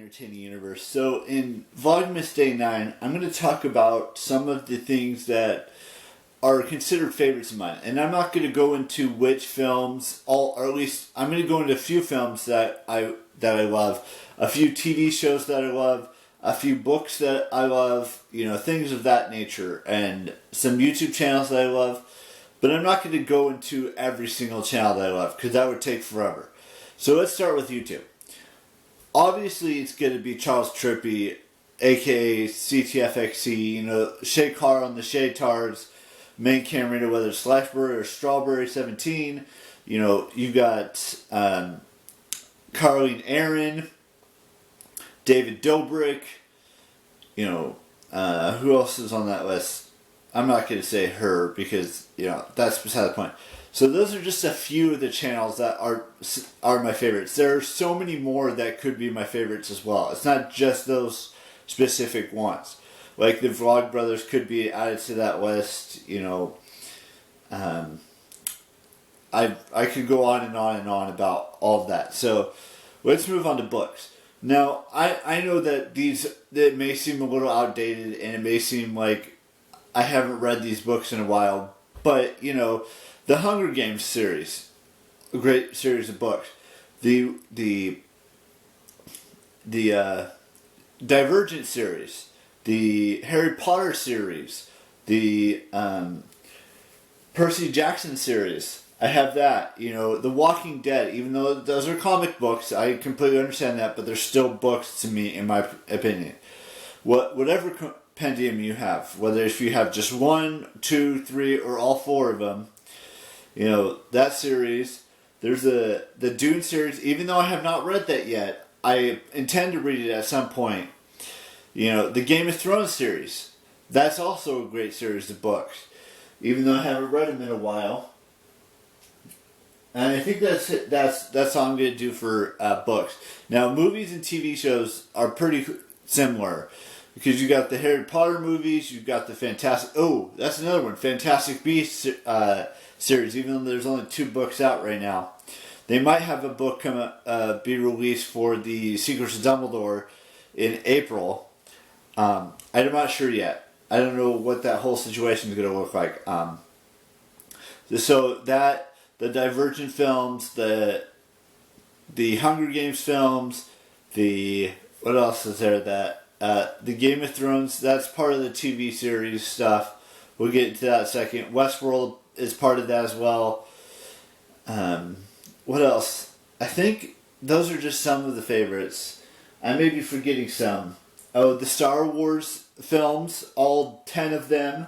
entertaining universe. So in Vlogmas Day 9, I'm going to talk about some of the things that are considered favorites of mine. And I'm not going to go into which films, or at least I'm going to go into a few films that I love, a few TV shows that I love, a few books that I love, things of that nature, and some YouTube channels that I love. But I'm not going to go into every single channel that I love, because that would take forever. So let's start with YouTube. Obviously, it's going to be Charles Trippy, aka CTFXC, Shay Carr on the Shay Tards, main camera, whether it's Slashberry or Strawberry 17. You've got Carlene Aaron, David Dobrik. Who else is on that list? I'm not going to say her because, that's beside the point. So those are just a few of the channels that are my favorites. There are so many more that could be my favorites as well. It's not just those specific ones. Like the Vlog Brothers could be added to that list. I could go on and on and on about all of that. So let's move on to books. Now, I know that that may seem a little outdated and it may seem like I haven't read these books in a while. But, the Hunger Games series, a great series of books. The Divergent series, the Harry Potter series, the Percy Jackson series. I have that. The Walking Dead, even though those are comic books, I completely understand that, but they're still books to me, in my opinion. Whatever compendium you have, whether if you have just 1, 2, 3, or all 4 of them, that series. There's the Dune series. Even though I have not read that yet, I intend to read it at some point. The Game of Thrones series. That's also a great series of books. Even though I haven't read them in a while. And I think that's it. That's all I'm going to do for books. Now, movies and TV shows are pretty similar. Because you got the Harry Potter movies, you've got the Fantastic... Oh, that's another one. Fantastic Beasts series, even though there's only 2 books out right now. They might have a book be released for the Secrets of Dumbledore in April. I'm not sure yet. I don't know what that whole situation is going to look like. So that, the Divergent films, the Hunger Games films, what else is there that... the Game of Thrones, that's part of the TV series stuff. We'll get into that in a second. Westworld is part of that as well. What else? I think those are just some of the favorites. I may be forgetting some. Oh, the Star Wars films, all 10 of them.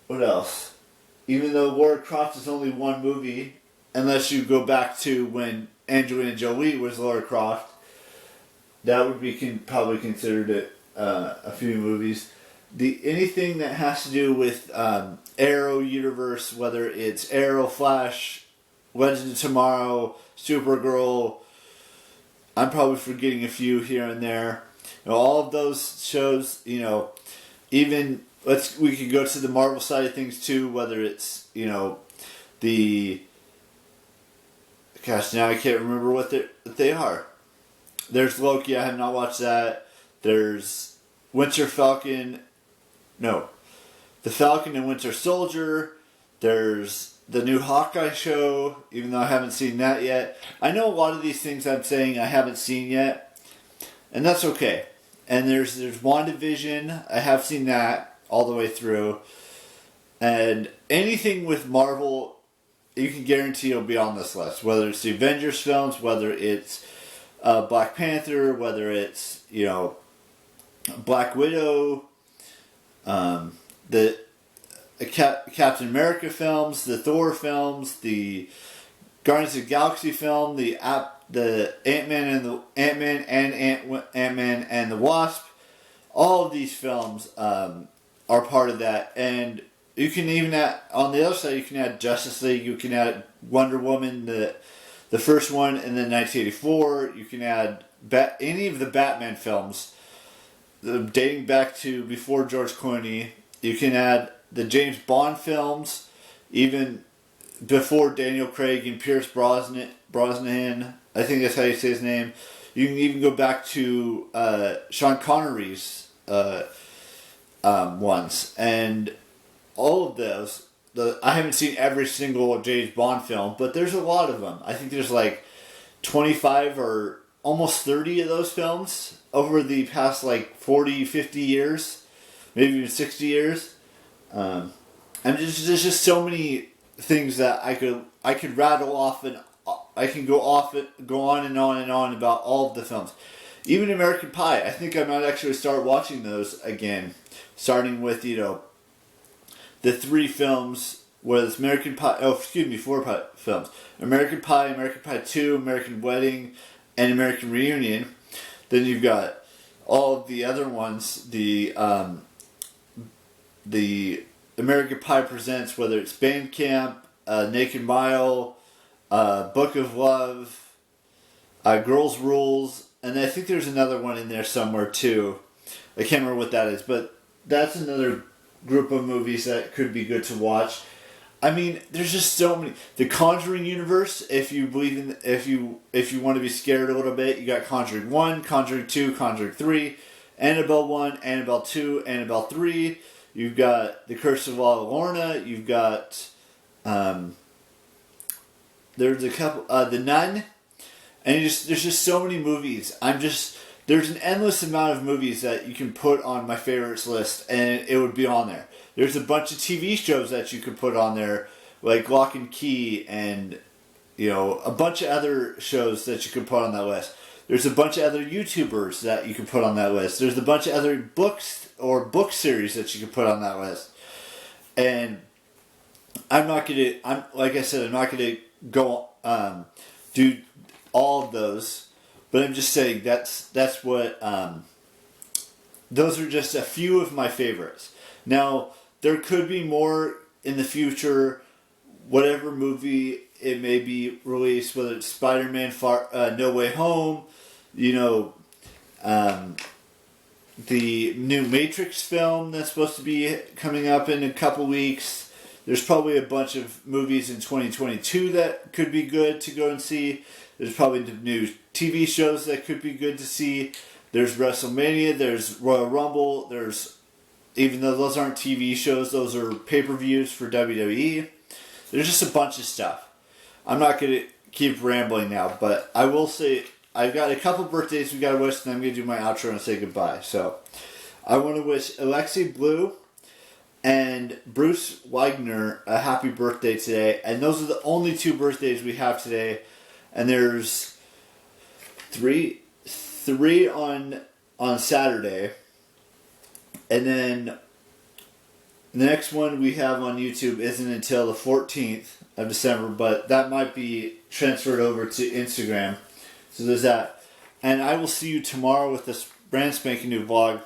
What else? Even though Lara Croft is only one movie, unless you go back to when Angelina Jolie was Lara Croft, that would be probably considered a few movies. Anything that has to do with Arrow universe, whether it's Arrow, Flash, Legends of Tomorrow, Supergirl, I'm probably forgetting a few here and there. All of those shows, even we could go to the Marvel side of things too, whether it's the gosh, now I can't remember what they are. There's Loki, I have not watched that. There's Winter Falcon. No. The Falcon and Winter Soldier. There's the new Hawkeye show, even though I haven't seen that yet. I know a lot of these things I'm saying I haven't seen yet. And that's okay. And there's WandaVision. I have seen that all the way through. And anything with Marvel, you can guarantee it'll be on this list. Whether it's the Avengers films, whether it's Black Panther, whether it's Black Widow, the Captain America films, the Thor films, the Guardians of the Galaxy film, the Ant-Man and the Wasp. All of these films are part of that, and you can even add, on the other side, you can add Justice League, you can add Wonder Woman, the first one, and then 1984. You can add any of the Batman films, dating back to before George Clooney. You can add the James Bond films, even before Daniel Craig and Pierce Brosnan. I think that's how you say his name. You can even go back to Sean Connery's ones, and all of those. I haven't seen every single James Bond film, but there's a lot of them. I think there's like 25 or almost 30 of those films over the past like 40, 50 years, maybe even 60 years. And there's just so many things that I could rattle off, and I can go on and on and on about all of the films. Even American Pie, I think I might actually start watching those again, starting with, the 3 films, whether it's American Pie, 4 films. American Pie, American Pie 2, American Wedding, and American Reunion. Then you've got all of the other ones, the American Pie Presents, whether it's Band Camp, Naked Mile, Book of Love, Girls Rules, and I think there's another one in there somewhere too. I can't remember what that is, but that's another group of movies that could be good to watch. I mean, there's just so many. The Conjuring universe, if you believe in, if you want to be scared a little bit, you got Conjuring 1, Conjuring 2, Conjuring 3, Annabelle 1, Annabelle 2, Annabelle 3. You've got The Curse of La Llorona. You've got, there's a couple, The Nun. And there's just so many movies. There's an endless amount of movies that you can put on my favorites list, and it would be on there. There's a bunch of TV shows that you could put on there, like Lock and Key, and a bunch of other shows that you could put on that list. There's a bunch of other YouTubers that you can put on that list. There's a bunch of other books or book series that you can put on that list. And like I said, I'm not gonna go do all of those. But I'm just saying that's what those are just a few of my favorites. Now there could be more in the future. Whatever movie it may be released, whether it's Spider-Man No Way Home, the new Matrix film that's supposed to be coming up in a couple weeks. There's probably a bunch of movies in 2022 that could be good to go and see. There's probably new TV shows that could be good to see. There's WrestleMania, there's Royal Rumble, even though those aren't TV shows, those are pay-per-views for WWE. There's just a bunch of stuff. I'm not going to keep rambling now, but I will say I've got a couple birthdays we got to wish, and I'm going to do my outro and say goodbye. So I want to wish Alexi Blue and Bruce Wagner a happy birthday today. And those are the only 2 birthdays we have today. And there's three on Saturday, and then the next one we have on YouTube isn't until the 14th of December, but that might be transferred over to Instagram. So there's that. And I will see you tomorrow with this brand spanking new vlog,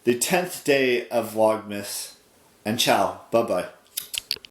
the 10th day of Vlogmas. And ciao. Bye-bye.